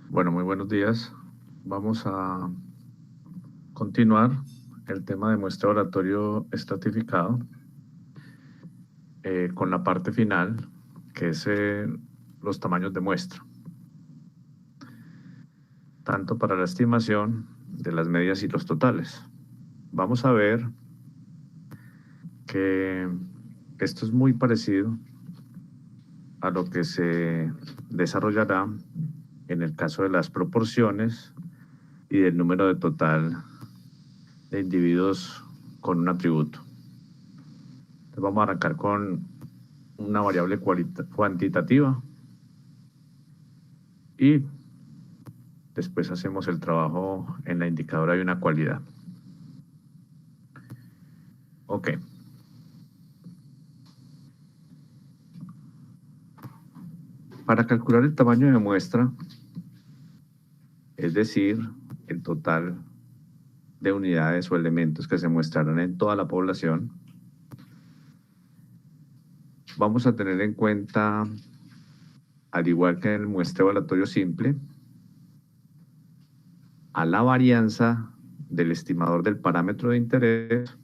Bueno, muy buenos días. Vamos a continuar el tema de muestra oratorio estratificado con la parte final, que es los tamaños de muestra, tanto para la estimación de las medias y los totales. Vamos a ver que esto es muy parecido a lo que se desarrollará en el caso de las proporciones y del número de total de individuos con un atributo. Entonces vamos a arrancar con una variable cuantitativa y después hacemos el trabajo en la indicadora de una cualidad. Ok. Para calcular el tamaño de muestra, es decir, el total de unidades o elementos que se muestrarán en toda la población, vamos a tener en cuenta, al igual que en el muestreo aleatorio simple, a la varianza del estimador del parámetro de interés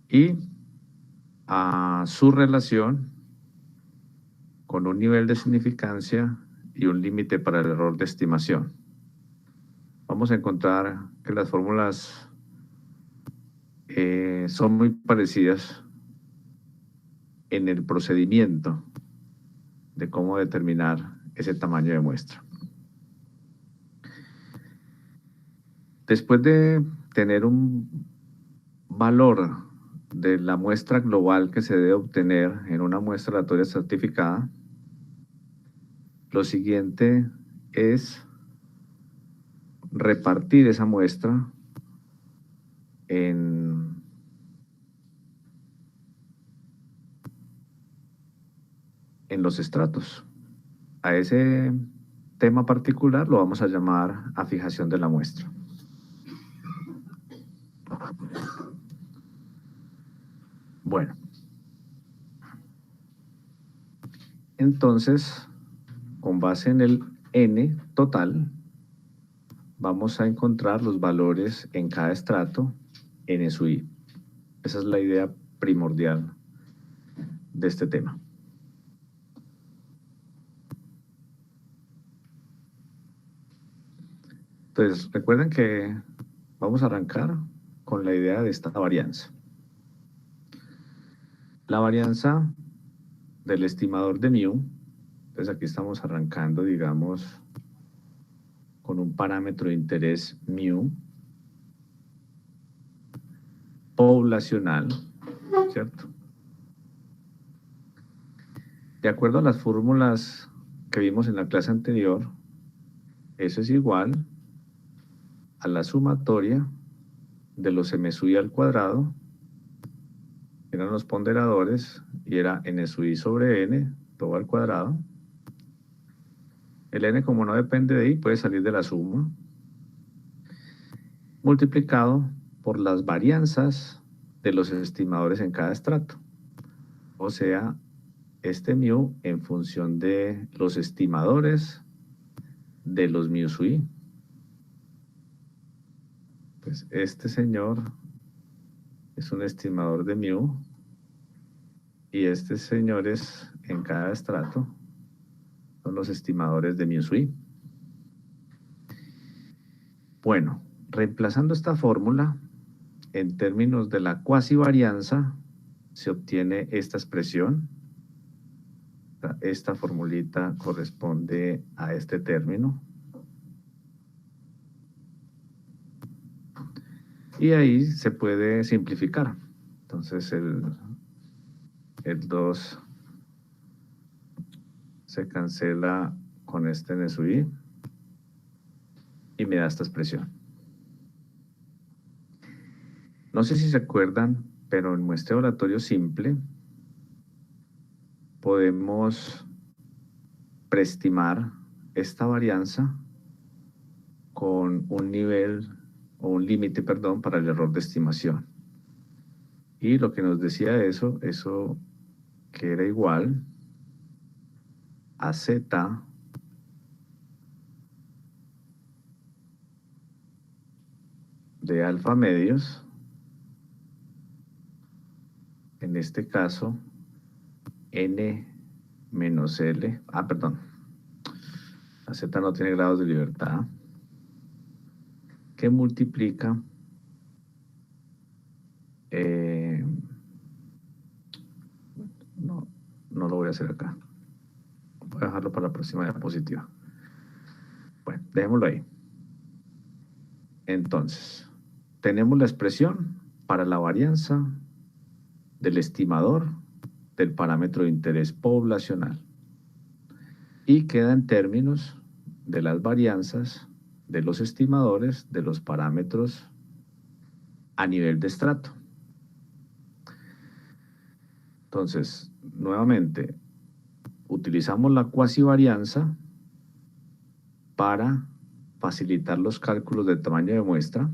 y a su relación con un nivel de significancia y un límite para el error de estimación. Vamos a encontrar que las fórmulas son muy parecidas en el procedimiento de cómo determinar ese tamaño de muestra. Después de tener un valor de la muestra global que se debe obtener en una muestra aleatoria certificada, lo siguiente es repartir esa muestra en los estratos. A ese tema particular lo vamos a llamar afijación de la muestra. Bueno, entonces, con base en el n total, vamos a encontrar los valores en cada estrato n sub i. Esa es la idea primordial de este tema. Entonces, recuerden que vamos a arrancar con la idea de esta varianza. La varianza del estimador de mu, entonces aquí estamos arrancando, digamos, con un parámetro de interés mu poblacional, ¿cierto? De acuerdo a las fórmulas que vimos en la clase anterior, eso es igual a la sumatoria de los m sub i al cuadrado, eran los ponderadores, y era n sub i sobre n, todo al cuadrado. El n, como no depende de i, puede salir de la suma, multiplicado por las varianzas de los estimadores en cada estrato. O sea, este mu en función de los estimadores de los mu sub i. Pues este señor es un estimador de mu y estos señores en cada estrato son los estimadores de mu sub i. Bueno, reemplazando esta fórmula en términos de la cuasivarianza, se obtiene esta expresión. Esta formulita corresponde a este término. Y ahí se puede simplificar. Entonces el 2 se cancela con este n sub i y me da esta expresión. No sé si se acuerdan, pero en muestreo aleatorio simple podemos preestimar esta varianza con un nivel o un límite, perdón, para el error de estimación. Y lo que nos decía eso que era igual a z de alfa medios, en este caso, n menos L, perdón, la Z no tiene grados de libertad, que multiplica no lo voy a hacer acá. Voy a dejarlo para la próxima diapositiva. Bueno, dejémoslo ahí. Entonces, tenemos la expresión para la varianza del estimador del parámetro de interés poblacional. Y queda en términos de las varianzas de los estimadores de los parámetros a nivel de estrato. Entonces, nuevamente, utilizamos la cuasivarianza para facilitar los cálculos del tamaño de muestra.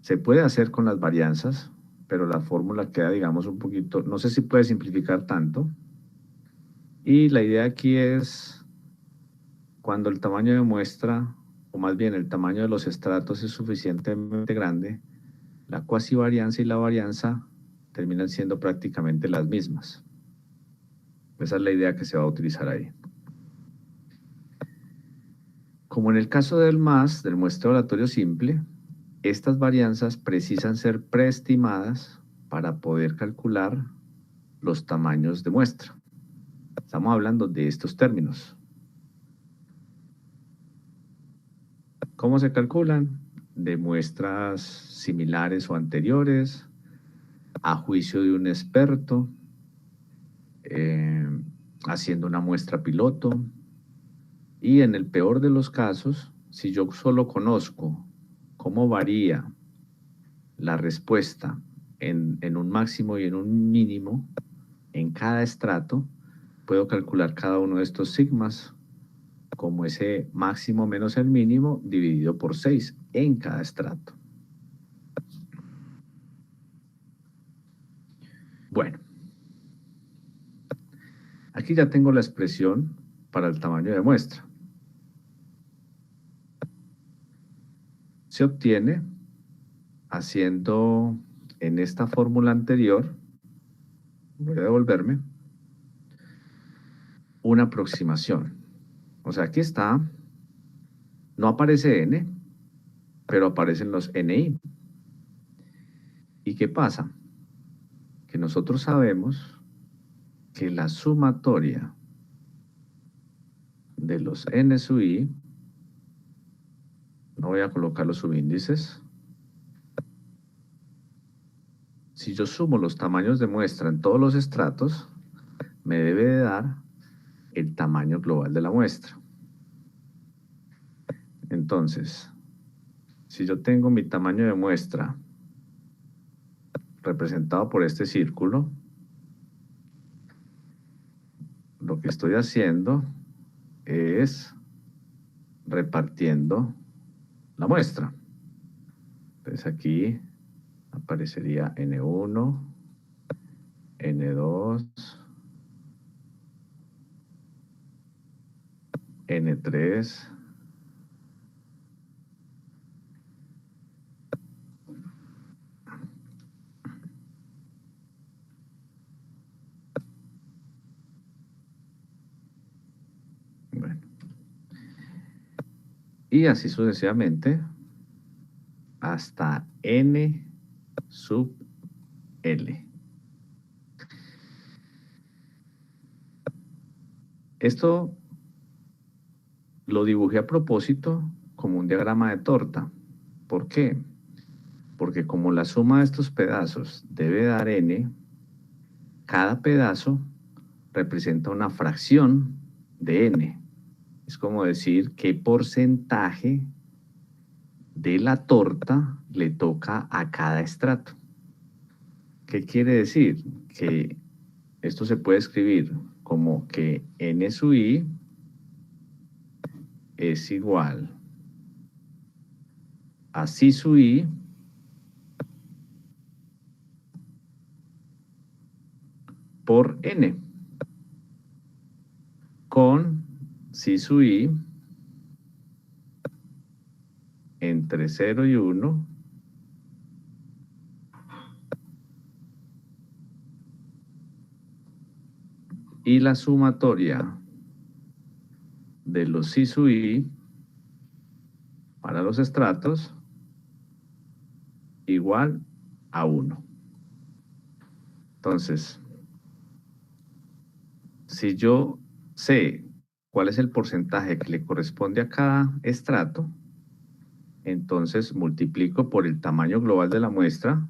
Se puede hacer con las varianzas, pero la fórmula queda, digamos, un poquito, no sé si puede simplificar tanto. Y la idea aquí es, cuando el tamaño de muestra, o más bien el tamaño de los estratos es suficientemente grande, la cuasivarianza y la varianza terminan siendo prácticamente las mismas. Esa es la idea que se va a utilizar ahí. Como en el caso del MAS, del muestreo aleatorio simple, estas varianzas precisan ser preestimadas para poder calcular los tamaños de muestra. Estamos hablando de estos términos. ¿Cómo se calculan? De muestras similares o anteriores, a juicio de un experto, haciendo una muestra piloto, y en el peor de los casos, si yo solo conozco cómo varía la respuesta en un máximo y en un mínimo en cada estrato, puedo calcular cada uno de estos sigmas como ese máximo menos el mínimo dividido por 6 en cada estrato. Bueno, aquí ya tengo la expresión para el tamaño de muestra. Se obtiene haciendo en esta fórmula anterior, voy a devolverme, una aproximación. O sea, aquí está, no aparece n, pero aparecen los ni. ¿Y qué pasa? Que nosotros sabemos que la sumatoria de los n sub i, no voy a colocar los subíndices, si yo sumo los tamaños de muestra en todos los estratos, me debe de dar el tamaño global de la muestra. Entonces, si yo tengo mi tamaño de muestra representado por este círculo, lo que estoy haciendo es repartiendo la muestra. Entonces aquí aparecería N1, N2, N3, bueno, y así sucesivamente hasta N sub L. Esto lo dibujé a propósito como un diagrama de torta. ¿Por qué? Porque como la suma de estos pedazos debe dar n, cada pedazo representa una fracción de n. Es como decir qué porcentaje de la torta le toca a cada estrato. ¿Qué quiere decir? Que esto se puede escribir como que n sub i es igual a psi sub i por n, con psi sub i entre entre 0 y 1 y la sumatoria de los psi sub i para los estratos igual a 1. Entonces, si yo sé cuál es el porcentaje que le corresponde a cada estrato, entonces multiplico por el tamaño global de la muestra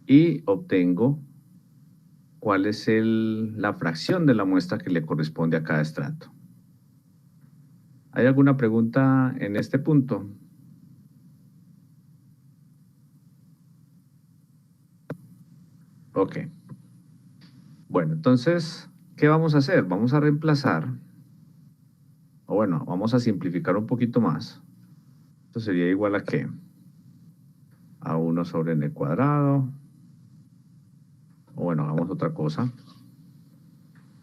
y obtengo cuál es la fracción de la muestra que le corresponde a cada estrato. ¿Hay alguna pregunta en este punto? Ok. Bueno, entonces, ¿qué vamos a hacer? Vamos a reemplazar, o bueno, vamos a simplificar un poquito más. Esto sería igual a ¿qué? A 1 sobre n cuadrado. O bueno, hagamos otra cosa.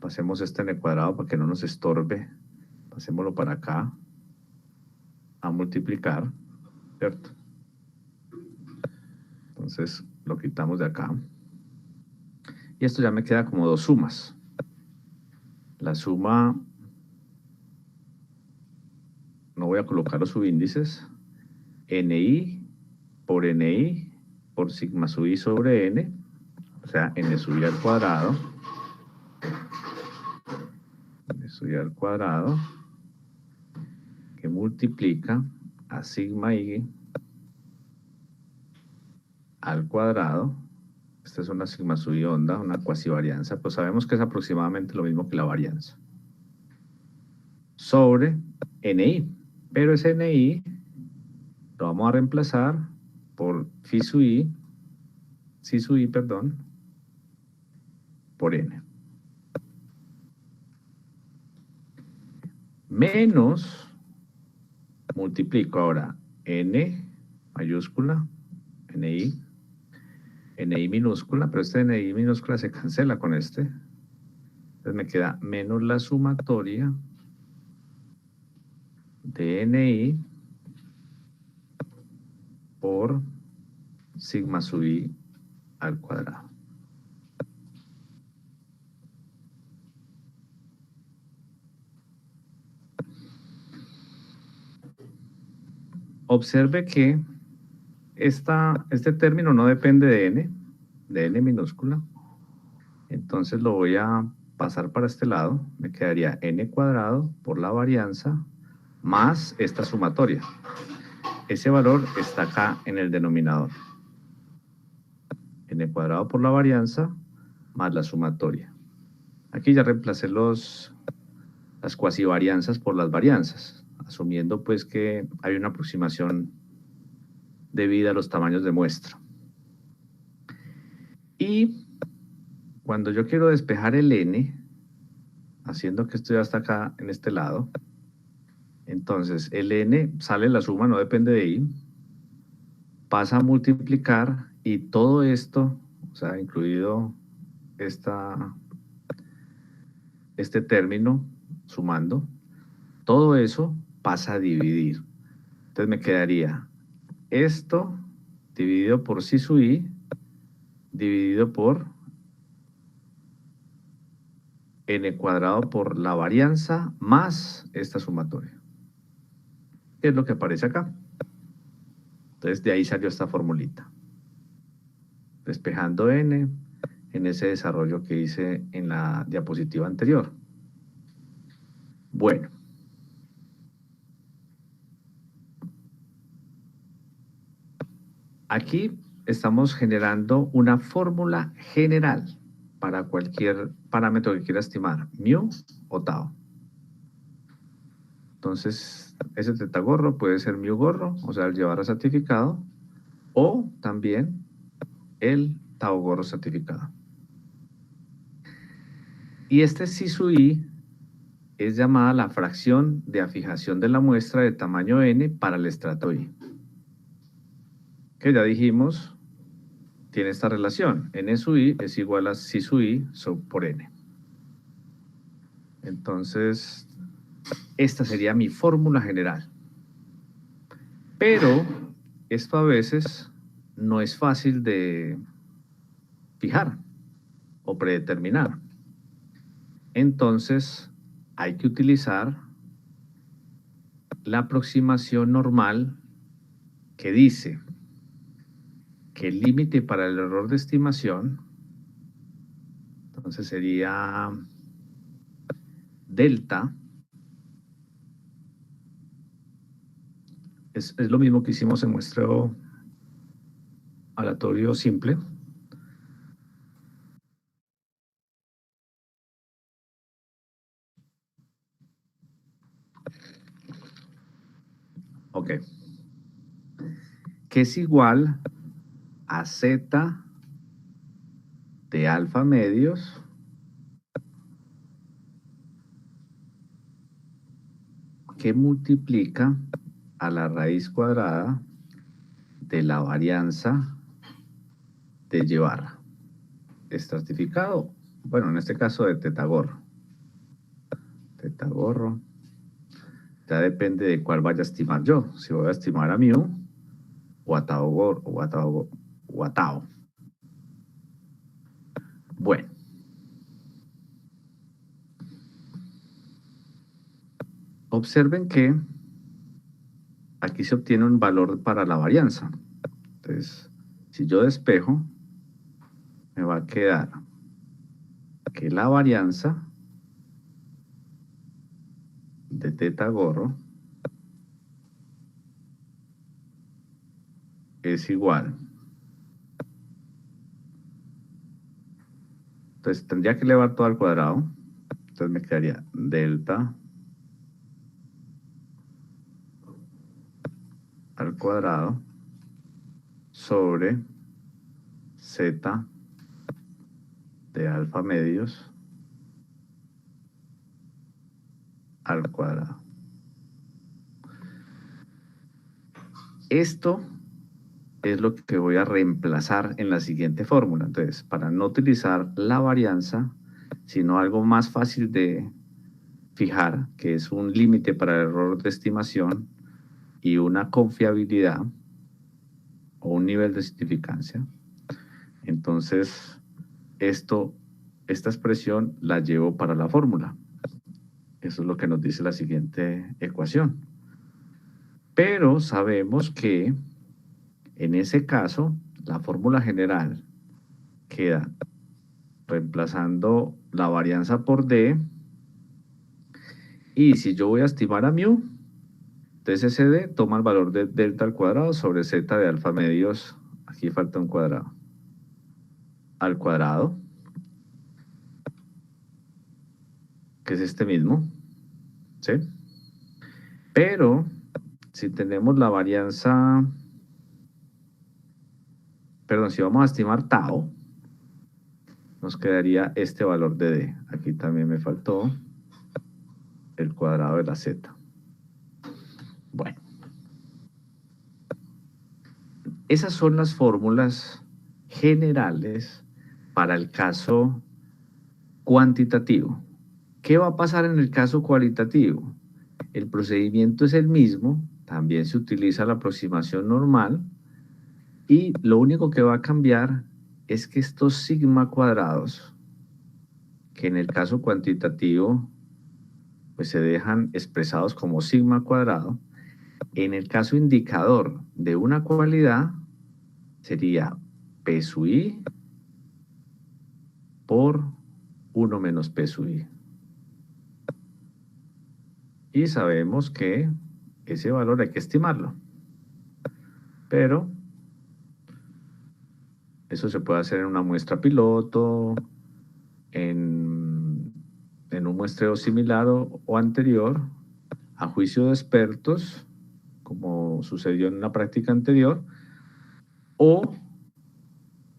Pasemos este n cuadrado para que no nos estorbe. Pasémoslo para acá. A multiplicar, ¿cierto? Entonces lo quitamos de acá. Y esto ya me queda como dos sumas. La suma, no voy a colocar los subíndices, ni por ni por sigma sub i sobre n, o sea, n sub i al cuadrado, n sub i al cuadrado, que multiplica a sigma i al cuadrado. Esta es una sigma sub i onda, una cuasivarianza, pues sabemos que es aproximadamente lo mismo que la varianza. Sobre ni, pero ese ni lo vamos a reemplazar por phi sub i, psi sub i, perdón, por n. Menos, multiplico ahora n mayúscula, ni minúscula, pero este ni minúscula se cancela con este. Entonces me queda menos la sumatoria de ni por sigma sub i al cuadrado. Observe que este término no depende de n minúscula. Entonces lo voy a pasar para este lado. Me quedaría n cuadrado por la varianza más esta sumatoria. Ese valor está acá en el denominador. N cuadrado por la varianza más la sumatoria. Aquí ya reemplacé las cuasivarianzas por las varianzas, asumiendo pues que hay una aproximación debida a los tamaños de muestra. Y cuando yo quiero despejar el n, haciendo que esto ya está acá en este lado, entonces el n sale la suma, no depende de i, pasa a multiplicar y todo esto, o sea, incluido este término, sumando, todo eso pasa a dividir. Entonces me quedaría esto dividido por psi sub i, dividido por n cuadrado por la varianza más esta sumatoria. ¿Qué es lo que aparece acá? Entonces de ahí salió esta formulita. Despejando n en ese desarrollo que hice en la diapositiva anterior. Bueno. Aquí estamos generando una fórmula general para cualquier parámetro que quiera estimar, mu o tau. Entonces, ese tetagorro puede ser mu gorro, o sea, el llevar a certificado, o también el tau gorro certificado. Y este psi sub i es llamada la fracción de afijación de la muestra de tamaño n para el estrato i. Que ya dijimos, tiene esta relación. N sub i es igual a psi sub i por n. Entonces, esta sería mi fórmula general. Pero esto a veces no es fácil de fijar o predeterminar. Entonces, hay que utilizar la aproximación normal que dice que el límite para el error de estimación, entonces sería delta, es lo mismo que hicimos en muestreo aleatorio simple. Ok. Que es igual a z de alfa medios que multiplica a la raíz cuadrada de la varianza de llevar estratificado, bueno, en este caso de teta gorro. Teta gorro, ya depende de cuál vaya a estimar yo, si voy a estimar a mu o a tau gorro o a tau. Bueno, observen que aquí se obtiene un valor para la varianza. Entonces, si yo despejo, me va a quedar que la varianza de teta gorro es igual. Entonces tendría que elevar todo al cuadrado. Entonces me quedaría delta al cuadrado sobre z de alfa medios al cuadrado. Esto es lo que voy a reemplazar en la siguiente fórmula. Entonces, para no utilizar la varianza, sino algo más fácil de fijar, que es un límite para el error de estimación y una confiabilidad o un nivel de significancia. Entonces, esta expresión la llevo para la fórmula. Eso es lo que nos dice la siguiente ecuación. Pero sabemos que en ese caso, la fórmula general queda reemplazando la varianza por d. Y si yo voy a estimar a mu, entonces ese d toma el valor de delta al cuadrado sobre z de alfa medios, aquí falta un cuadrado, al cuadrado, que es este mismo, ¿sí? Pero si tenemos la varianza, perdón, si vamos a estimar tau, nos quedaría este valor de d. Aquí también me faltó el cuadrado de la z. Bueno, esas son las fórmulas generales para el caso cuantitativo. ¿Qué va a pasar en el caso cualitativo? El procedimiento es el mismo, también se utiliza la aproximación normal y lo único que va a cambiar es que estos sigma cuadrados, que en el caso cuantitativo pues se dejan expresados como sigma cuadrado, en el caso indicador de una cualidad sería P sub i por 1 menos P sub i. Y sabemos que ese valor hay que estimarlo. Pero eso se puede hacer en una muestra piloto, en un muestreo similar o anterior, a juicio de expertos, como sucedió en una práctica anterior, o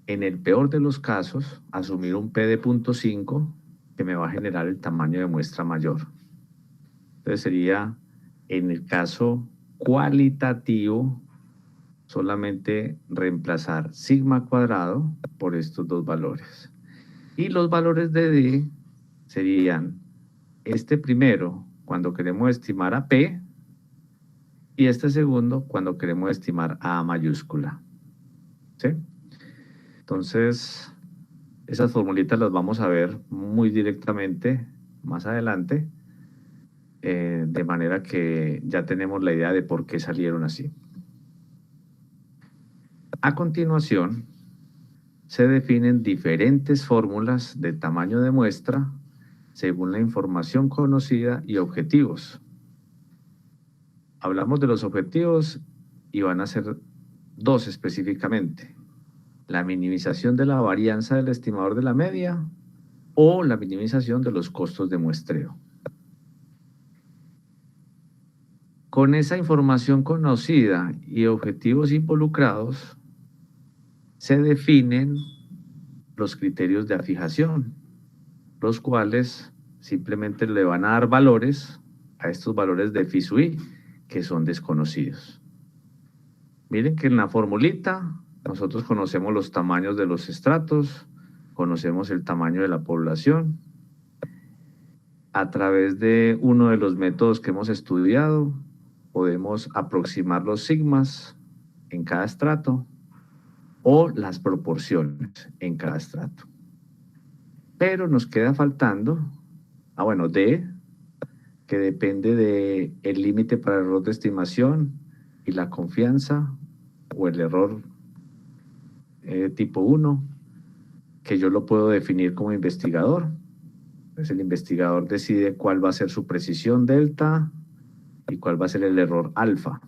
en el peor de los casos, asumir un P de 0.5 que me va a generar el tamaño de muestra mayor. Entonces sería, en el caso cualitativo, solamente reemplazar sigma cuadrado por estos dos valores. Y los valores de D serían este primero, cuando queremos estimar a P, y este segundo cuando queremos estimar A mayúscula. ¿Sí? Entonces, esas formulitas las vamos a ver muy directamente más adelante, de manera que ya tenemos la idea de por qué salieron así. A continuación, se definen diferentes fórmulas de tamaño de muestra según la información conocida y objetivos. Hablamos de los objetivos y van a ser dos específicamente: la minimización de la varianza del estimador de la media o la minimización de los costos de muestreo. Con esa información conocida y objetivos involucrados, se definen los criterios de afijación, los cuales simplemente le van a dar valores a estos valores de phi sub i, que son desconocidos. Miren que en la formulita nosotros conocemos los tamaños de los estratos, conocemos el tamaño de la población. A través de uno de los métodos que hemos estudiado, podemos aproximar los sigmas en cada estrato o las proporciones en cada estrato. Pero nos queda faltando, D, que depende del límite para el error de estimación y la confianza o el error tipo 1, que yo lo puedo definir como investigador. Entonces el investigador decide cuál va a ser su precisión delta y cuál va a ser el error alfa.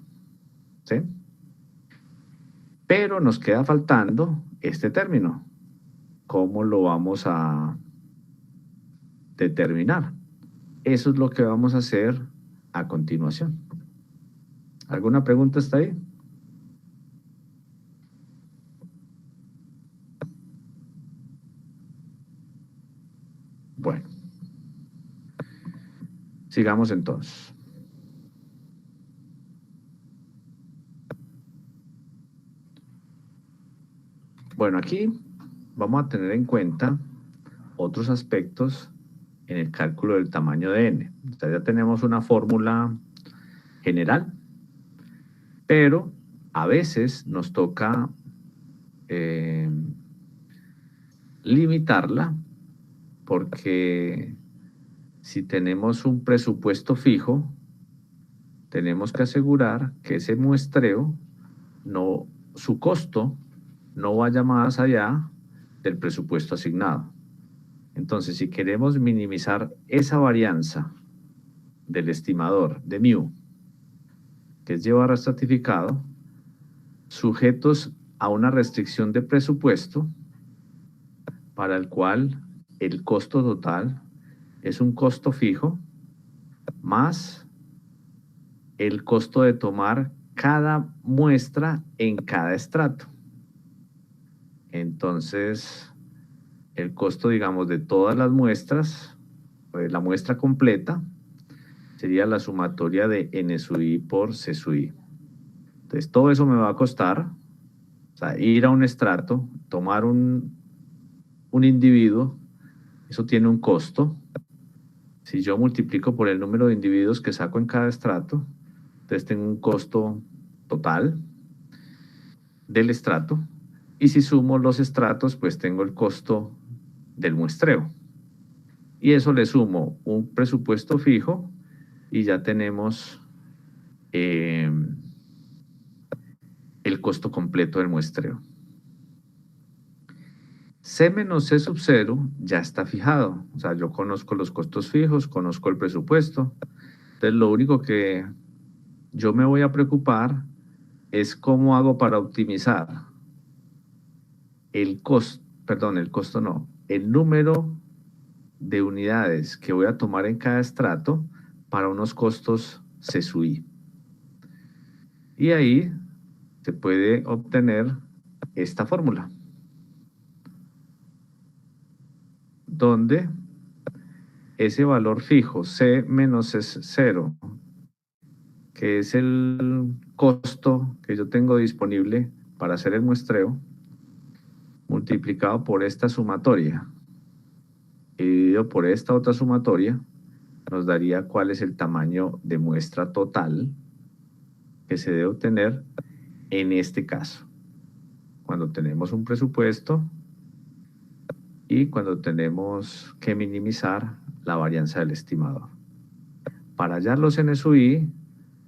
¿Sí? Pero nos queda faltando este término. ¿Cómo lo vamos a determinar? Eso es lo que vamos a hacer a continuación. ¿Alguna pregunta hasta ahí? Bueno, sigamos entonces. Bueno, aquí vamos a tener en cuenta otros aspectos en el cálculo del tamaño de n. Entonces ya tenemos una fórmula general, pero a veces nos toca limitarla, porque si tenemos un presupuesto fijo, tenemos que asegurar que ese muestreo, su costo no vaya más allá del presupuesto asignado. Entonces, si queremos minimizar esa varianza del estimador de mu, que es llevar a estratificado, sujetos a una restricción de presupuesto, para el cual el costo total es un costo fijo más el costo de tomar cada muestra en cada estrato. Entonces, el costo, digamos, de todas las muestras, la muestra completa, sería la sumatoria de n sub i por c sub i. Entonces, todo eso me va a costar, o sea, ir a un estrato, tomar un individuo, eso tiene un costo. Si yo multiplico por el número de individuos que saco en cada estrato, entonces tengo un costo total del estrato. Y si sumo los estratos, pues tengo el costo del muestreo. Y eso le sumo un presupuesto fijo y ya tenemos el costo completo del muestreo. C menos C sub 0 ya está fijado. O sea, yo conozco los costos fijos, conozco el presupuesto. Entonces, lo único que yo me voy a preocupar es cómo hago para optimizar el número de unidades que voy a tomar en cada estrato para unos costos C sub i. Y ahí se puede obtener esta fórmula, donde ese valor fijo, C menos C0, que es el costo que yo tengo disponible para hacer el muestreo, multiplicado por esta sumatoria y dividido por esta otra sumatoria, nos daría cuál es el tamaño de muestra total que se debe obtener en este caso, cuando tenemos un presupuesto y cuando tenemos que minimizar la varianza del estimador. Para hallar los NSUI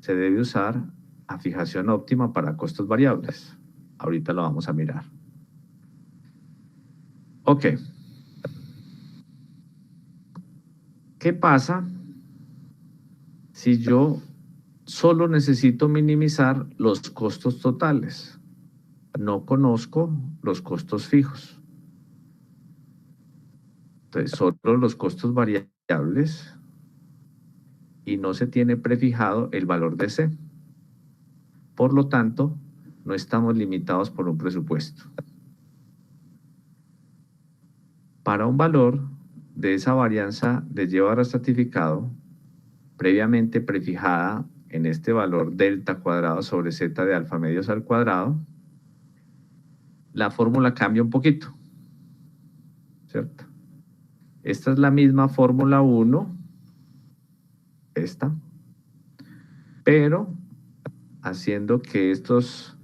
se debe usar a fijación óptima para costos variables. Ahorita lo vamos a mirar. Ok. ¿Qué pasa si yo solo necesito minimizar los costos totales? No conozco los costos fijos. Entonces, solo los costos variables y no se tiene prefijado el valor de C. Por lo tanto, no estamos limitados por un presupuesto. Para un valor de esa varianza de Y barra estratificado, previamente prefijada en este valor delta cuadrado sobre Z de alfa medios al cuadrado, la fórmula cambia un poquito, ¿cierto? Esta es la misma fórmula 1, esta, pero haciendo que estos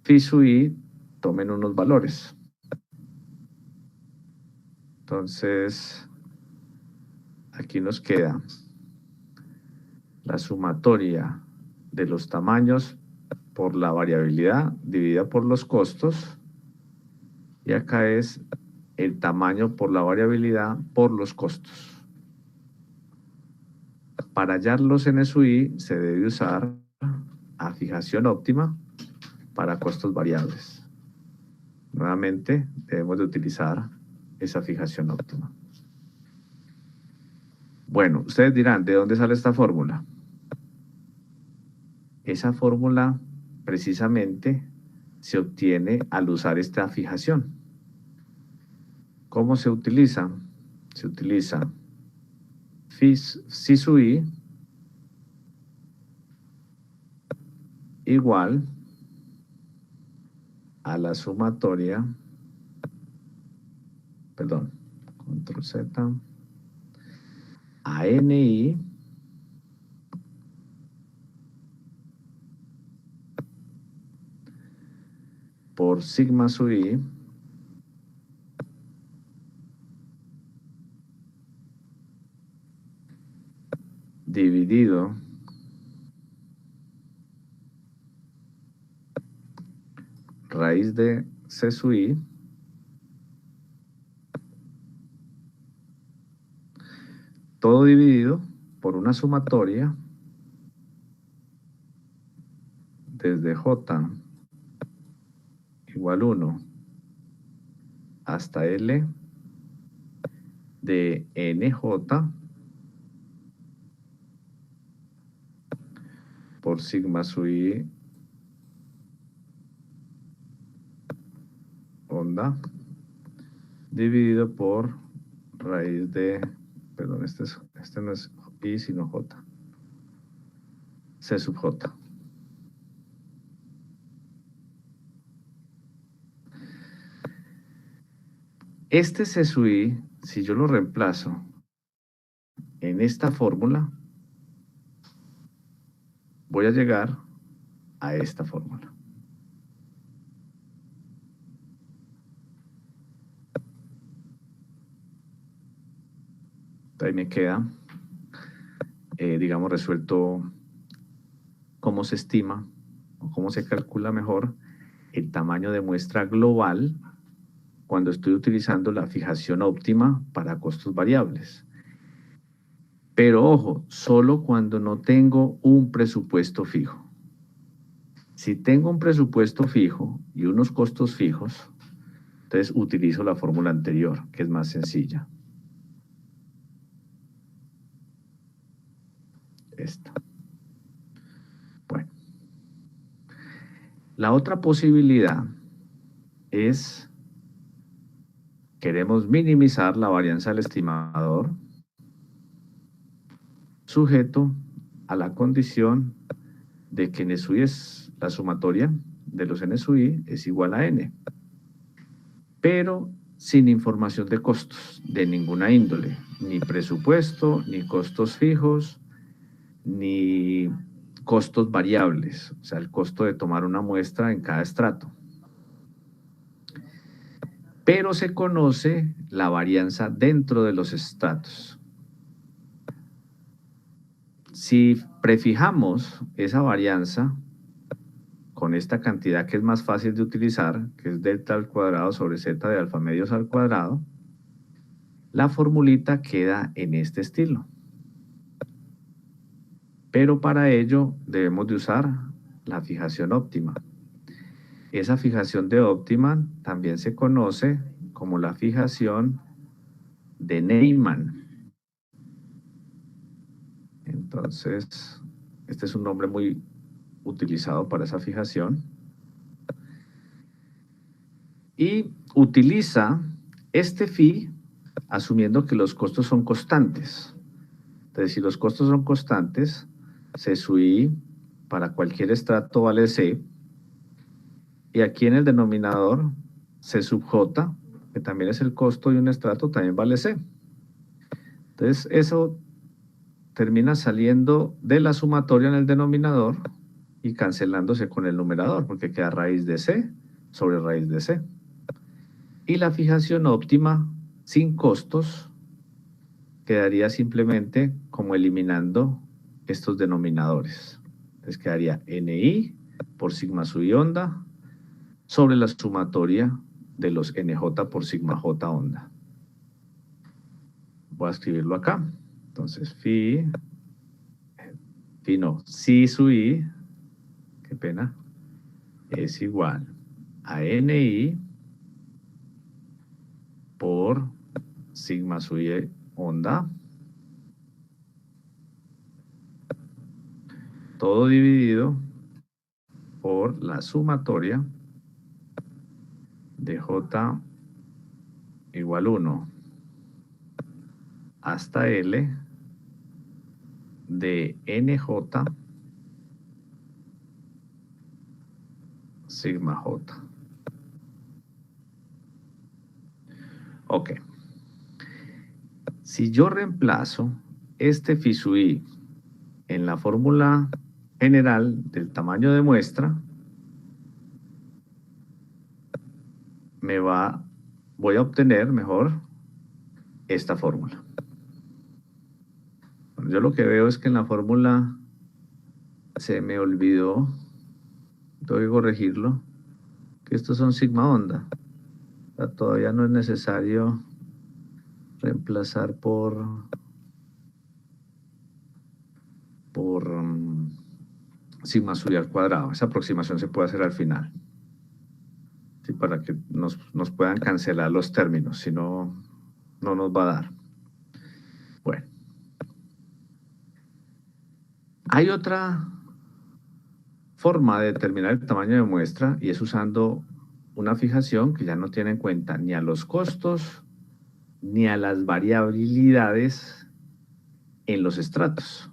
phi sub i tomen unos valores. Entonces, aquí nos queda la sumatoria de los tamaños por la variabilidad dividida por los costos, y acá es el tamaño por la variabilidad por los costos. Para hallar los NSUI se debe usar a fijación óptima para costos variables. Nuevamente debemos de utilizar esa fijación óptima. Bueno, ustedes dirán, ¿de dónde sale esta fórmula? Esa fórmula precisamente se obtiene al usar esta fijación. ¿Cómo se utiliza? Se utiliza phi sub i igual a la sumatoria, perdón, control Z, a NI por sigma sub i dividido raíz de C sub i todo dividido por una sumatoria desde J igual 1 hasta L de NJ por sigma sub i onda dividido por raíz de, perdón, este no es I sino J, C sub J. Este C sub i, si yo lo reemplazo en esta fórmula, voy a llegar a esta fórmula. Ahí me queda, digamos, resuelto cómo se estima o cómo se calcula mejor el tamaño de muestra global cuando estoy utilizando la fijación óptima para costos variables. Pero ojo, solo cuando no tengo un presupuesto fijo. Si tengo un presupuesto fijo y unos costos fijos, entonces utilizo la fórmula anterior, que es más sencilla. Esta. Bueno. La otra posibilidad es, queremos minimizar la varianza del estimador sujeto a la condición de que NSUI es la sumatoria de los NSUI es igual a N, pero sin información de costos de ninguna índole, ni presupuesto, ni costos fijos, ni costos variables, o sea, el costo de tomar una muestra en cada estrato. Pero se conoce la varianza dentro de los estratos. Si prefijamos esa varianza con esta cantidad que es más fácil de utilizar, que es delta al cuadrado sobre z de alfa medios al cuadrado, la formulita queda en este estilo. Pero para ello debemos de usar la fijación óptima. Esa fijación de óptima también se conoce como la fijación de Neyman. Entonces, este es un nombre muy utilizado para esa fijación. Y utiliza este phi asumiendo que los costos son constantes. Entonces, si los costos son constantes, C sub i para cualquier estrato vale C. Y aquí en el denominador, C sub j, que también es el costo de un estrato, también vale C. Entonces, eso termina saliendo de la sumatoria en el denominador y cancelándose con el numerador, porque queda raíz de C sobre raíz de C. Y la fijación óptima sin costos quedaría simplemente como eliminando estos denominadores. Entonces quedaría NI por sigma sub i onda sobre la sumatoria de los NJ por sigma J onda. Voy a escribirlo acá. Entonces phi sub i, qué pena, es igual a NI por sigma sub i onda, todo dividido por la sumatoria de J igual 1 hasta L de NJ sigma J. Ok. Si yo reemplazo este phi sub i en la fórmula general del tamaño de muestra, voy a obtener mejor esta fórmula. Bueno, yo lo que veo es que en la fórmula se me olvidó, tengo que corregirlo, que estos son sigma onda. O sea, todavía no es necesario reemplazar por sigma sub i al cuadrado. Esa aproximación se puede hacer al final, ¿sí? Para que nos puedan cancelar los términos, si no, no nos va a dar. Bueno, hay otra forma de determinar el tamaño de muestra y es usando una fijación que ya no tiene en cuenta ni a los costos ni a las variabilidades en los estratos.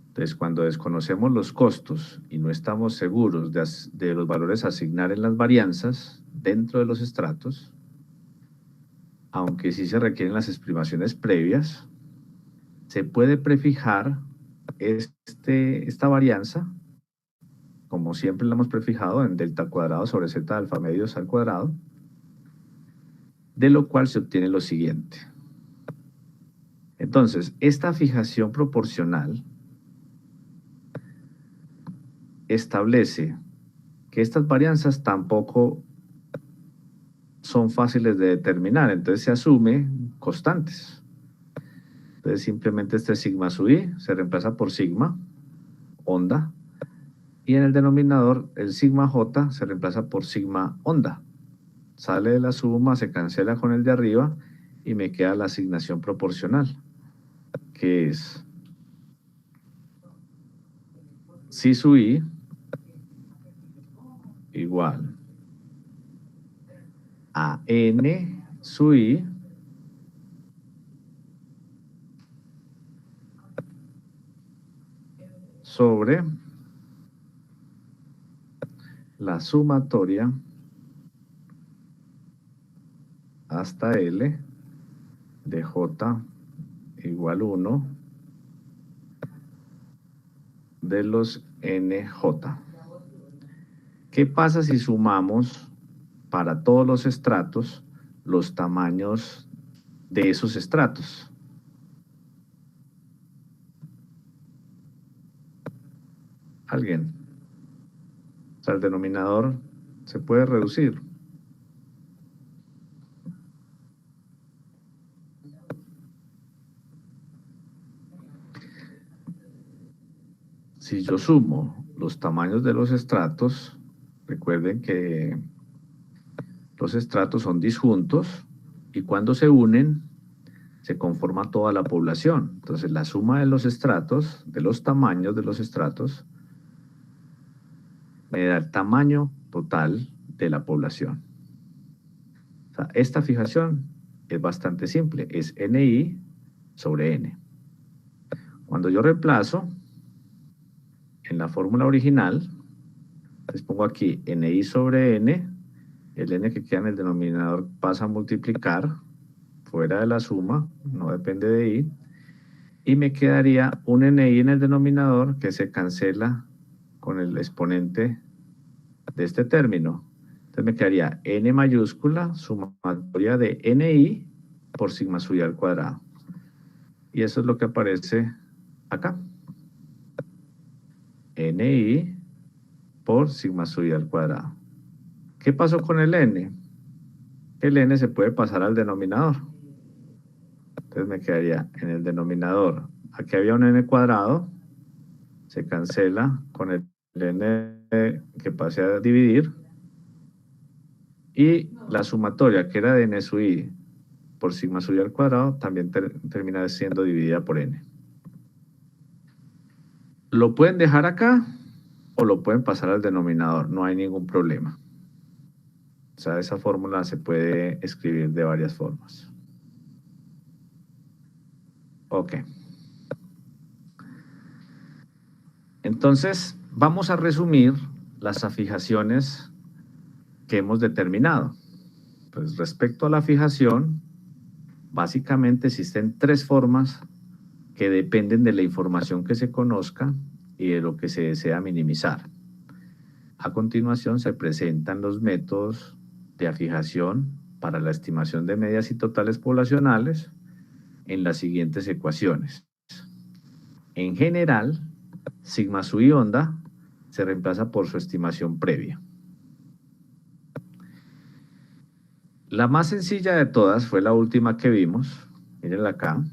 Entonces, cuando desconocemos los costos y no estamos seguros de los valores a asignar en las varianzas dentro de los estratos, aunque sí se requieren las estimaciones previas, se puede prefijar esta varianza, como siempre la hemos prefijado, en delta al cuadrado sobre z alfa medios al cuadrado, de lo cual se obtiene lo siguiente. Entonces, esta fijación proporcional establece que estas varianzas tampoco son fáciles de determinar, entonces se asume constantes. Entonces simplemente este sigma sub i se reemplaza por sigma onda y en el denominador el sigma j se reemplaza por sigma onda. Sale de la suma, se cancela con el de arriba y me queda la asignación proporcional, que es psi sub i igual a n sub i sobre la sumatoria hasta L de J igual 1 de los NJ. ¿Qué pasa si sumamos para todos los estratos los tamaños de esos estratos? ¿Alguien? O sea, el denominador se puede reducir. Si yo sumo los tamaños de los estratos, recuerden que los estratos son disjuntos y cuando se unen se conforma toda la población. Entonces la suma de los estratos, de los tamaños de los estratos, me da el tamaño total de la población. O sea, esta fijación es bastante simple, es NI sobre N. Cuando yo reemplazo en la fórmula original, les pongo aquí NI sobre N, el N que queda en el denominador pasa a multiplicar fuera de la suma, no depende de I, y me quedaría un NI en el denominador que se cancela con el exponente de este término. Entonces me quedaría N mayúscula sumatoria de NI por sigma suya al cuadrado. Y eso es lo que aparece acá. NI por sigma suya al cuadrado. ¿Qué pasó con el N? El N se puede pasar al denominador. Entonces me quedaría en el denominador. Aquí había un N cuadrado. Se cancela con el N que pase a dividir. Y la sumatoria, que era de N sub I por sigma suya al cuadrado, también termina siendo dividida por N. Lo pueden dejar acá o lo pueden pasar al denominador, no hay ningún problema. O sea, esa fórmula se puede escribir de varias formas. Ok. Entonces, vamos a resumir las afijaciones que hemos determinado. Pues respecto a la fijación, básicamente existen tres formas que dependen de la información que se conozca y de lo que se desea minimizar. A continuación se presentan los métodos de afijación para la estimación de medias y totales poblacionales en las siguientes ecuaciones. En general, sigma sub i onda se reemplaza por su estimación previa. La más sencilla de todas fue la última que vimos, mírenla acá.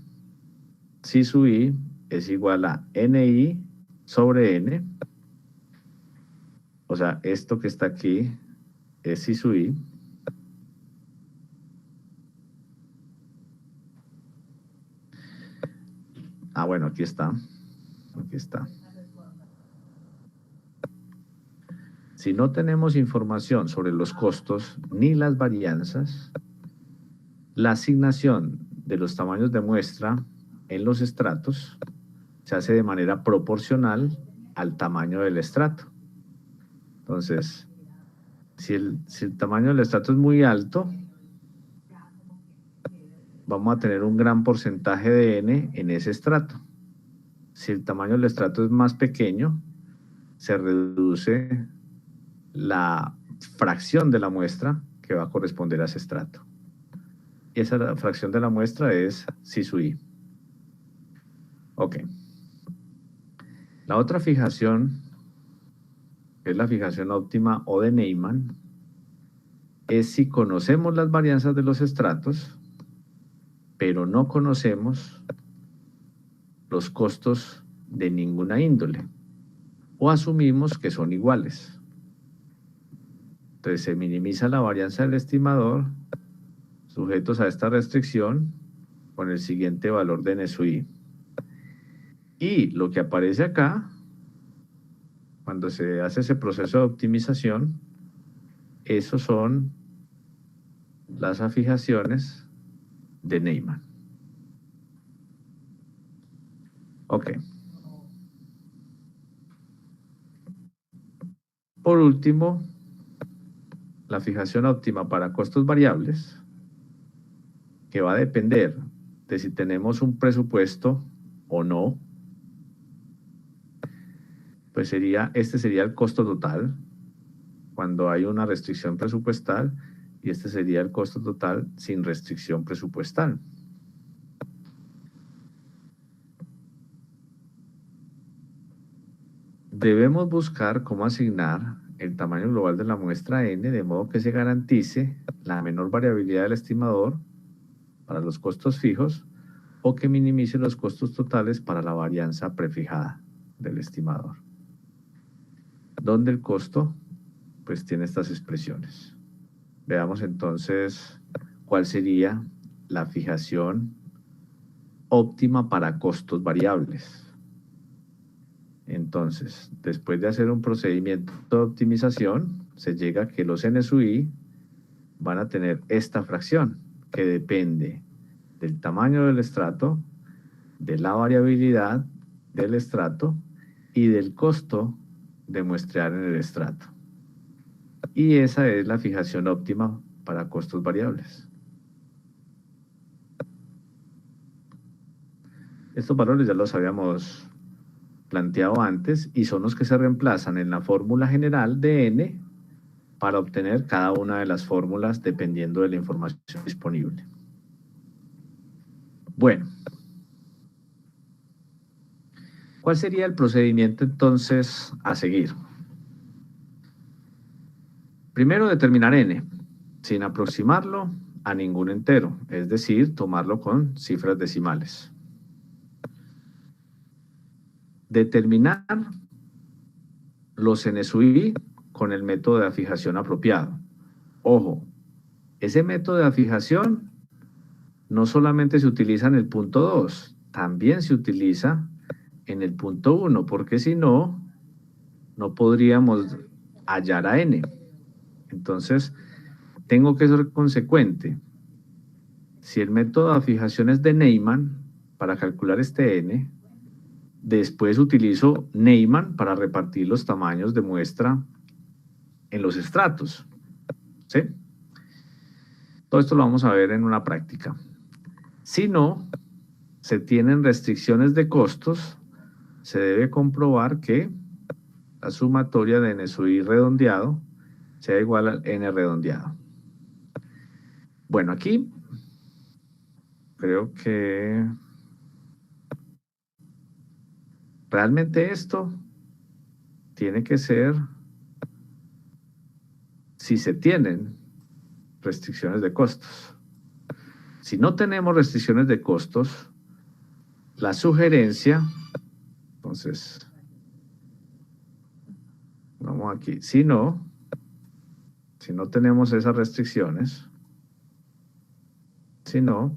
Si sub i es igual a ni sobre n, o sea, esto que está aquí es si sub i, bueno, aquí está. Si no tenemos información sobre los costos ni las varianzas, la asignación de los tamaños de muestra en los estratos se hace de manera proporcional al tamaño del estrato. Entonces, si el tamaño del estrato es muy alto, vamos a tener un gran porcentaje de N en ese estrato. Si el tamaño del estrato es más pequeño, se reduce la fracción de la muestra que va a corresponder a ese estrato. Y esa fracción de la muestra es si sub i. Ok. La otra fijación, que es la fijación óptima o de Neyman, es si conocemos las varianzas de los estratos, pero no conocemos los costos de ninguna índole, o asumimos que son iguales. Entonces se minimiza la varianza del estimador, sujetos a esta restricción, con el siguiente valor de N sub i. Y lo que aparece acá, cuando se hace ese proceso de optimización, esos son las afijaciones de Neyman. Ok. Por último, la fijación óptima para costos variables, que va a depender de si tenemos un presupuesto o no. pues este sería el costo total cuando hay una restricción presupuestal, y este sería el costo total sin restricción presupuestal. Debemos buscar cómo asignar el tamaño global de la muestra n de modo que se garantice la menor variabilidad del estimador para los costos fijos o que minimice los costos totales para la varianza prefijada del estimador, donde el costo pues tiene estas expresiones. Veamos entonces cuál sería la fijación óptima para costos variables. Entonces, después de hacer un procedimiento de optimización, se llega a que los NSUI van a tener esta fracción, que depende del tamaño del estrato, de la variabilidad del estrato y del costo de muestrear en el estrato. Y esa es la fijación óptima para costos variables. Estos valores ya los habíamos planteado antes y son los que se reemplazan en la fórmula general de n para obtener cada una de las fórmulas dependiendo de la información disponible. Bueno, ¿cuál sería el procedimiento entonces a seguir? Primero, determinar n, sin aproximarlo a ningún entero, es decir, tomarlo con cifras decimales. Determinar los NSUI con el método de afijación apropiado. Ojo, ese método de afijación no solamente se utiliza en el punto 2, también se utiliza en el punto 1, porque si no, no podríamos hallar a n. Entonces, tengo que ser consecuente. Si el método de afijación es de Neyman, para calcular este n, después utilizo Neyman para repartir los tamaños de muestra en los estratos. ¿Sí? Todo esto lo vamos a ver en una práctica. Si no se tienen restricciones de costos, se debe comprobar que la sumatoria de NSUI redondeado sea igual al n redondeado. Bueno, aquí creo que realmente esto tiene que ser si se tienen restricciones de costos. Si no tenemos restricciones de costos, la sugerencia, entonces, vamos aquí, si no tenemos esas restricciones, si no,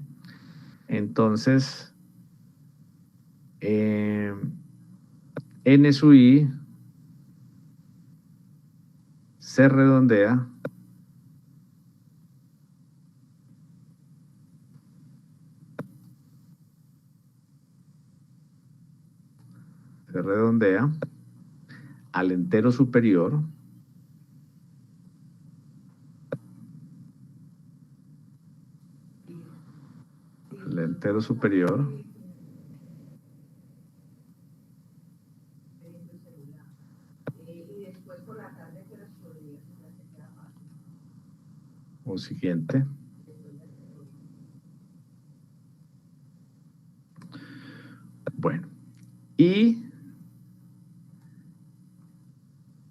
entonces NSUI se redondea al entero superior o siguiente. Bueno, y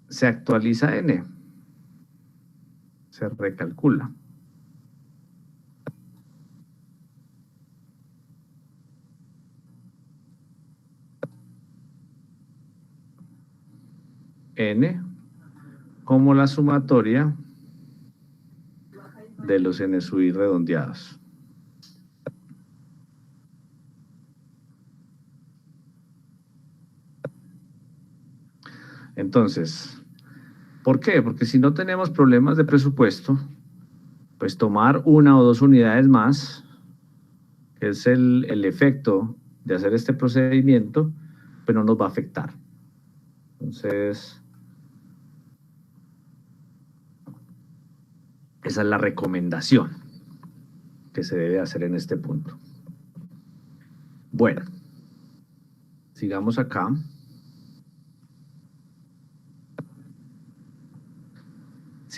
se actualiza n, se recalcula. N como la sumatoria de los NSUI redondeados. Entonces, ¿por qué? Porque si no tenemos problemas de presupuesto, pues tomar una o dos unidades más, que es el efecto de hacer este procedimiento, pues no nos va a afectar. Entonces, esa es la recomendación que se debe hacer en este punto. Bueno, sigamos acá.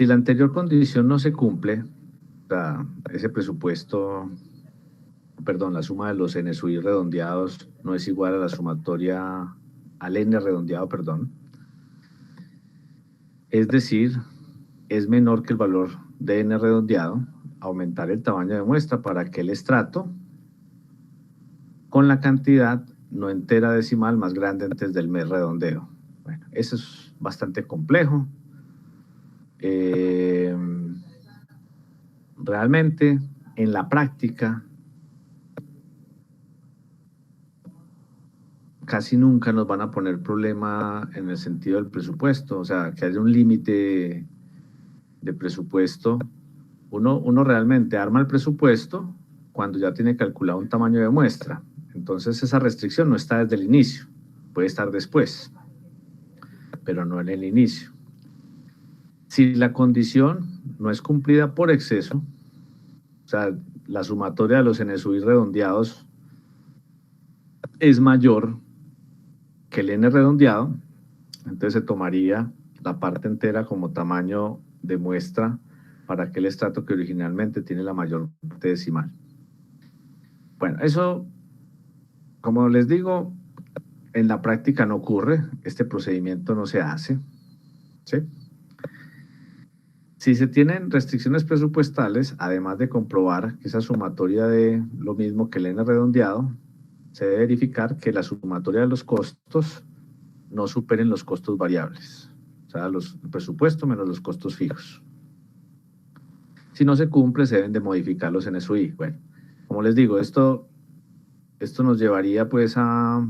Si la anterior condición no se cumple, o sea, ese presupuesto, perdón, la suma de los NSUI redondeados no es igual a la sumatoria, al N redondeado, perdón. Es decir, es menor que el valor de N redondeado, aumentar el tamaño de muestra para que el estrato con la cantidad no entera decimal más grande antes del mes redondeo. Bueno, eso es bastante complejo. Realmente, en la práctica, casi nunca nos van a poner problema en el sentido del presupuesto, o sea, que haya un límite de presupuesto. Uno realmente arma el presupuesto cuando ya tiene calculado un tamaño de muestra. Entonces esa restricción no está desde el inicio, puede estar después, pero no en el inicio. Si la condición no es cumplida por exceso, o sea, la sumatoria de los NSUI redondeados es mayor que el N redondeado, entonces se tomaría la parte entera como tamaño de muestra para aquel estrato que originalmente tiene la mayor parte decimal. Bueno, eso, como les digo, en la práctica no ocurre, este procedimiento no se hace, ¿sí? Si se tienen restricciones presupuestales, además de comprobar que esa sumatoria de lo mismo que el N redondeado, se debe verificar que la sumatoria de los costos no superen los costos variables, o sea, el presupuesto menos los costos fijos. Si no se cumple, se deben de modificar los NSUI. Bueno, como les digo, esto nos llevaría pues a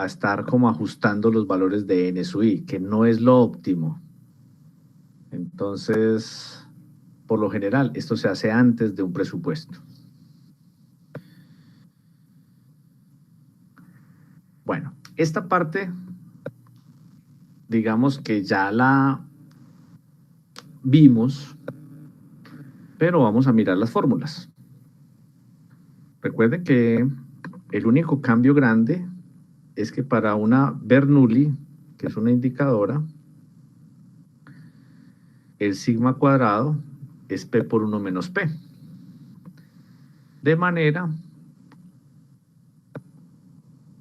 estar como ajustando los valores de NSUI, que no es lo óptimo. Entonces, por lo general, esto se hace antes de un presupuesto. Bueno, esta parte, digamos que ya la vimos, pero vamos a mirar las fórmulas. Recuerden que el único cambio grande es que para una Bernoulli, que es una indicadora, el sigma cuadrado es P por 1 menos P. De manera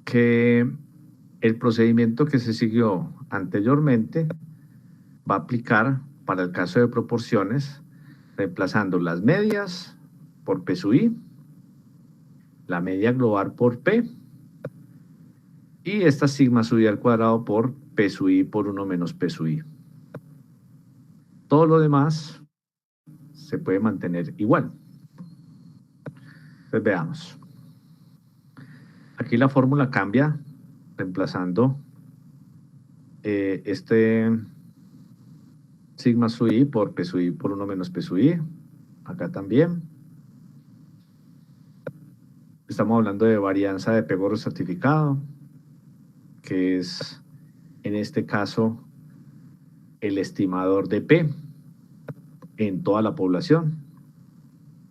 que el procedimiento que se siguió anteriormente va a aplicar para el caso de proporciones, reemplazando las medias por P sub I, la media global por P, y esta sigma sub I al cuadrado por P sub I por 1 menos P sub I. Todo lo demás se puede mantener igual. Entonces veamos. Aquí la fórmula cambia, reemplazando este sigma sub I por P sub I por 1 menos P sub I. Acá también. Estamos hablando de varianza de P gordo certificado, que es, en este caso, el estimador de P en toda la población.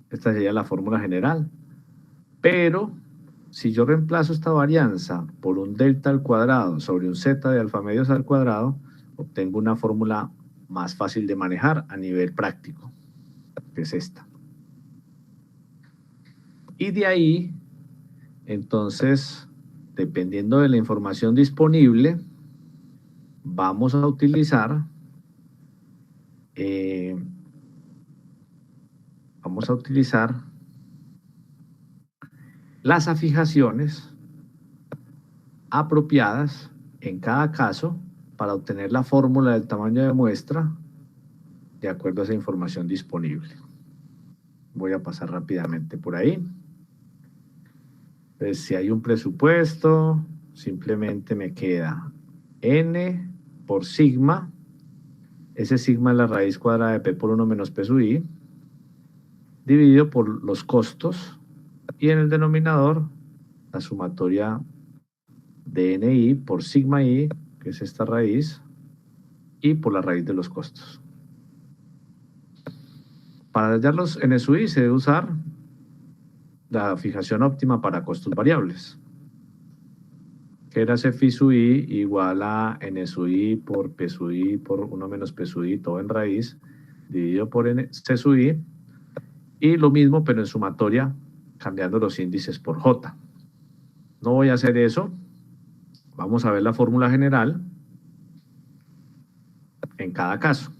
Esta sería la fórmula general. Pero, si yo reemplazo esta varianza por un delta al cuadrado sobre un z de alfa medios al cuadrado, obtengo una fórmula más fácil de manejar a nivel práctico, que es esta. Y de ahí, entonces, dependiendo de la información disponible, vamos a utilizar las afijaciones apropiadas en cada caso para obtener la fórmula del tamaño de muestra de acuerdo a esa información disponible. Voy a pasar rápidamente por ahí. Pues si hay un presupuesto, simplemente me queda n por sigma. Ese sigma es la raíz cuadrada de P por 1 menos P sub I, dividido por los costos, y en el denominador la sumatoria de NI por sigma I, que es esta raíz, y por la raíz de los costos. Para hallar los NSUI se debe usar la fijación óptima para costos variables, que era C phi sub i igual a N sub i por P sub i por 1 menos P sub i, todo en raíz, dividido por C sub i, y lo mismo, pero en sumatoria, cambiando los índices por J. No voy a hacer eso. Vamos a ver la fórmula general en cada caso.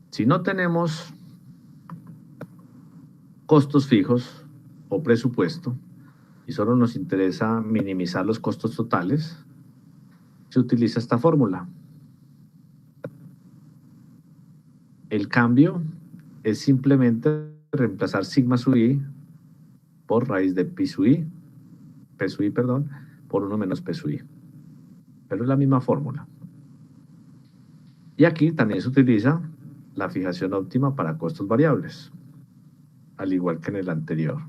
Si no tenemos costos fijos o presupuesto y solo nos interesa minimizar los costos totales, se utiliza esta fórmula. El cambio es simplemente reemplazar sigma sub i por raíz de P sub i, por 1 menos P sub i. Pero es la misma fórmula. Y aquí también se utiliza la fijación óptima para costos variables, al igual que en el anterior.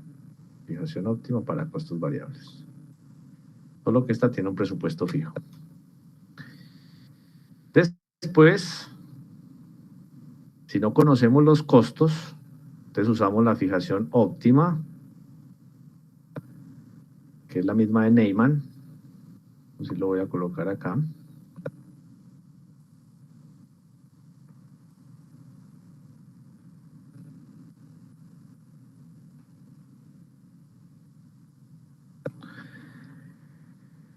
Fijación óptima para costos variables. Solo que esta tiene un presupuesto fijo. Después, si no conocemos los costos, entonces usamos la fijación óptima, que es la misma de Neyman. Así lo voy a colocar acá.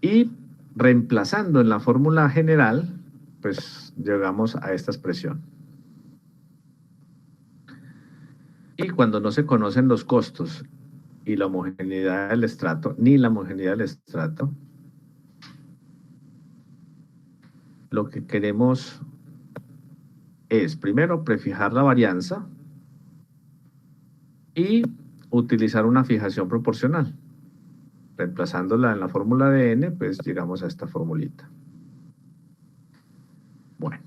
Y reemplazando en la fórmula general, pues llegamos a esta expresión. Y cuando no se conocen los costos y la homogeneidad del estrato, ni la homogeneidad del estrato, lo que queremos es, primero, prefijar la varianza y utilizar una fijación proporcional. Reemplazándola en la fórmula de n, pues llegamos a esta formulita. Bueno.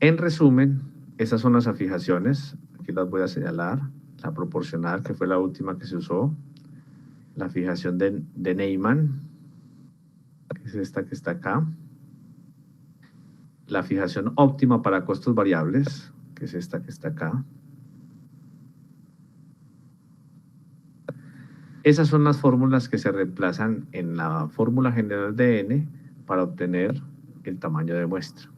En resumen, esas son las afijaciones. Aquí las voy a señalar. La proporcional, que fue la última que se usó. La fijación de Neyman, que es esta que está acá. La fijación óptima para costos variables, que es esta que está acá. Esas son las fórmulas que se reemplazan en la fórmula general de n para obtener el tamaño de muestra.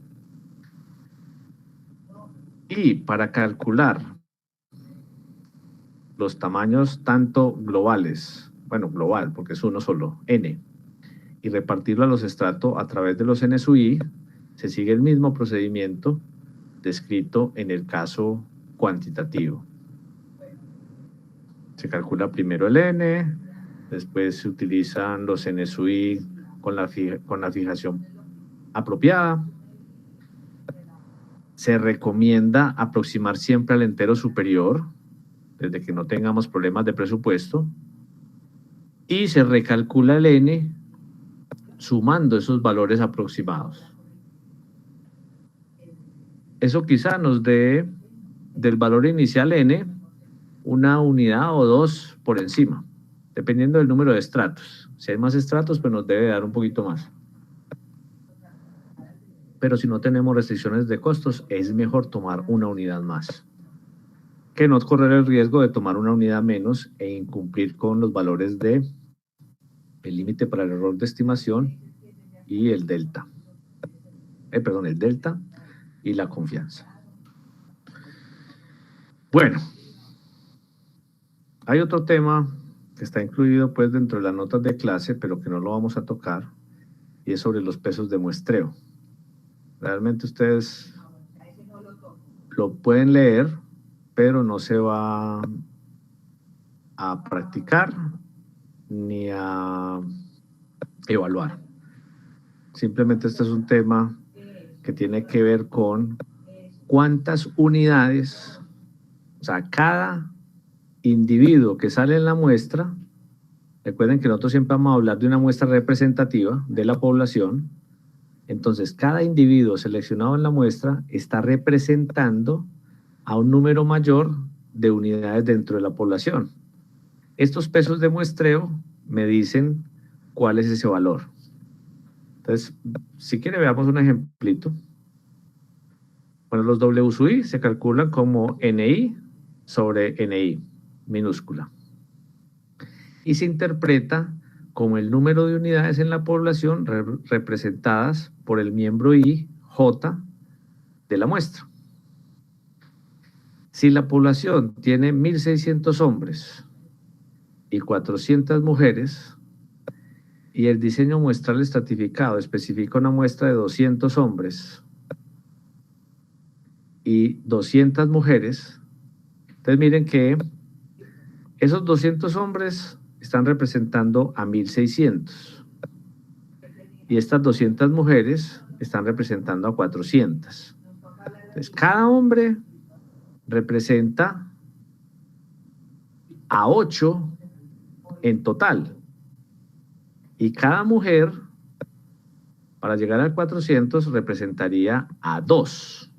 Y para calcular los tamaños tanto globales, bueno, global, porque es uno solo, n, y repartirlo a los estratos a través de los n sub i, se sigue el mismo procedimiento descrito en el caso cuantitativo. Se calcula primero el n, después se utilizan los n sub i con la fijación apropiada. Se recomienda aproximar siempre al entero superior, desde que no tengamos problemas de presupuesto, y se recalcula el n sumando esos valores aproximados. Eso quizá nos dé del valor inicial n una unidad o dos por encima, dependiendo del número de estratos. Si hay más estratos, pues nos debe dar un poquito más. Pero si no tenemos restricciones de costos, es mejor tomar una unidad más, que no correr el riesgo de tomar una unidad menos e incumplir con los valores de el límite para el error de estimación y el delta. El delta y la confianza. Bueno, hay otro tema que está incluido pues dentro de las notas de clase, pero que no lo vamos a tocar, y es sobre los pesos de muestreo. Realmente ustedes lo pueden leer, pero no se va a practicar ni a evaluar. Simplemente este es un tema que tiene que ver con cuántas unidades, o sea, cada individuo que sale en la muestra. Recuerden que nosotros siempre vamos a hablar de una muestra representativa de la población. Entonces, cada individuo seleccionado en la muestra está representando a un número mayor de unidades dentro de la población. Estos pesos de muestreo me dicen cuál es ese valor. Entonces, si quiere, veamos un ejemplito. Bueno, los W sub i se calculan como NI sobre NI minúscula. Y se interpreta como el número de unidades en la población representadas por el miembro I, J, de la muestra. Si la población tiene 1.600 hombres y 400 mujeres, y el diseño muestral estratificado especifica una muestra de 200 hombres y 200 mujeres, entonces miren que esos 200 hombres están representando a 1.600 y estas 200 mujeres están representando a 400. Entonces, cada hombre representa a 8 en total y cada mujer, para llegar al 400, representaría a 2.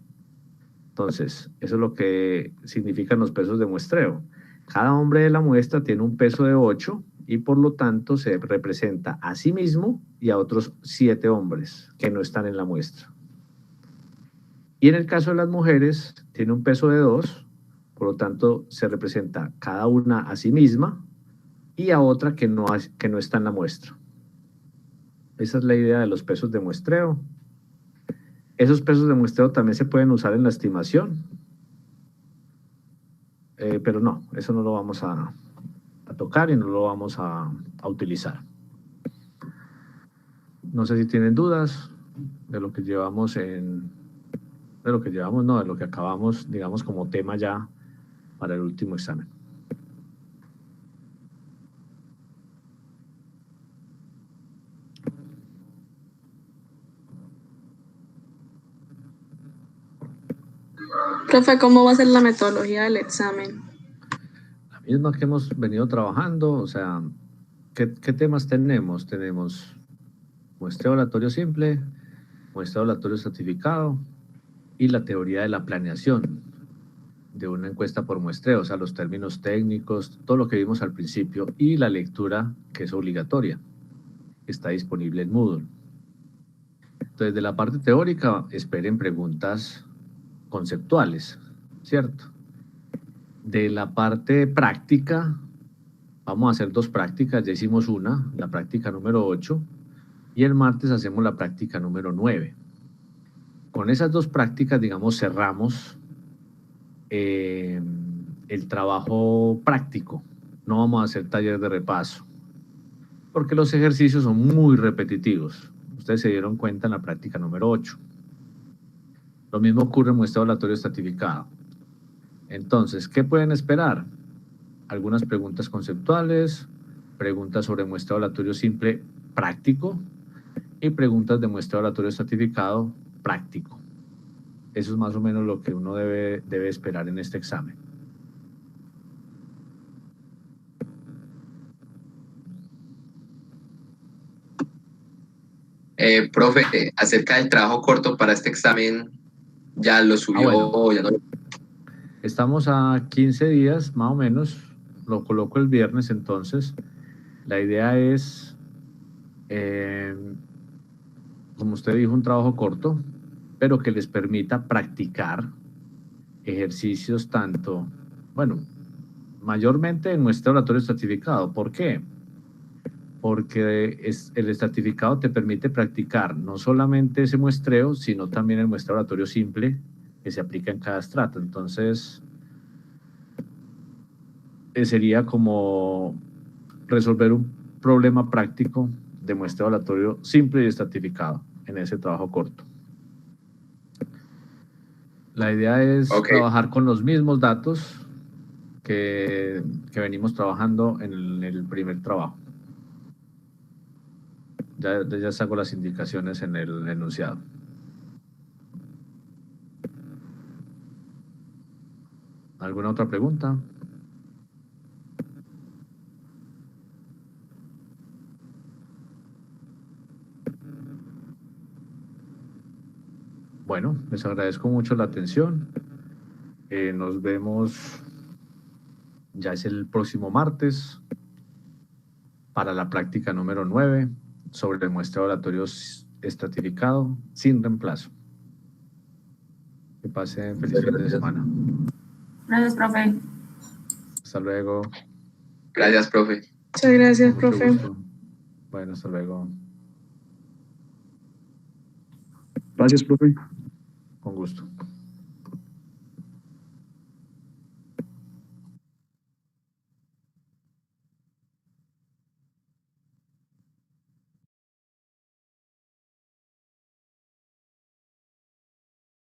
Entonces, eso es lo que significan los pesos de muestreo. Cada hombre de la muestra tiene un peso de 8 y por lo tanto se representa a sí mismo y a otros 7 hombres que no están en la muestra. Y en el caso de las mujeres, tiene un peso de 2, por lo tanto se representa cada una a sí misma y a otra que no está en la muestra. Esa es la idea de los pesos de muestreo. Esos pesos de muestreo también se pueden usar en la estimación, pero no, eso no lo vamos a tocar y no lo vamos a utilizar. No sé si tienen dudas de lo que llevamos de lo que acabamos, digamos, como tema ya para el último examen. Profe, ¿cómo va a ser la metodología del examen? La misma que hemos venido trabajando, o sea, ¿qué temas tenemos? Tenemos muestreo aleatorio simple, muestreo aleatorio estratificado y la teoría de la planeación de una encuesta por muestreo, o sea, los términos técnicos, todo lo que vimos al principio, y la lectura, que es obligatoria, está disponible en Moodle. Entonces, de la parte teórica, esperen preguntas conceptuales, ¿cierto? De la parte práctica, vamos a hacer 2 prácticas, ya hicimos una, la práctica número 8, y el martes hacemos la práctica número 9. Con esas 2 prácticas, digamos, cerramos el trabajo práctico. No vamos a hacer taller de repaso, porque los ejercicios son muy repetitivos. Ustedes se dieron cuenta en la práctica número 8. Lo mismo ocurre en muestreo aleatorio estratificado. Entonces, ¿qué pueden esperar? Algunas preguntas conceptuales, preguntas sobre muestreo aleatorio simple práctico y preguntas de muestreo aleatorio estratificado práctico. Eso es más o menos lo que uno debe esperar en este examen. Profe, acerca del trabajo corto para este examen, ¿ya lo subió o ya no lo... Estamos a 15 días, más o menos. Lo coloco el viernes, entonces. La idea es, como usted dijo, un trabajo corto, pero que les permita practicar ejercicios tanto, bueno, mayormente en muestreo aleatorio estratificado. ¿Por qué? Porque el estratificado te permite practicar no solamente ese muestreo, sino también el muestreo aleatorio simple que se aplica en cada estrato. Entonces, sería como resolver un problema práctico de muestreo aleatorio simple y estratificado en ese trabajo corto. La idea es trabajar con los mismos datos que venimos trabajando en el primer trabajo. Ya saco las indicaciones en el enunciado. ¿Alguna otra pregunta? Bueno, les agradezco mucho la atención. Nos vemos, ya es el próximo martes, para la práctica número 9 sobre el muestreo aleatorio estratificado sin reemplazo. Que pasen feliz fin de semana. Gracias, profe. Hasta luego. Gracias, profe. Muchas gracias, profe. Gusto. Bueno, hasta luego. Gracias, profe. Con gusto.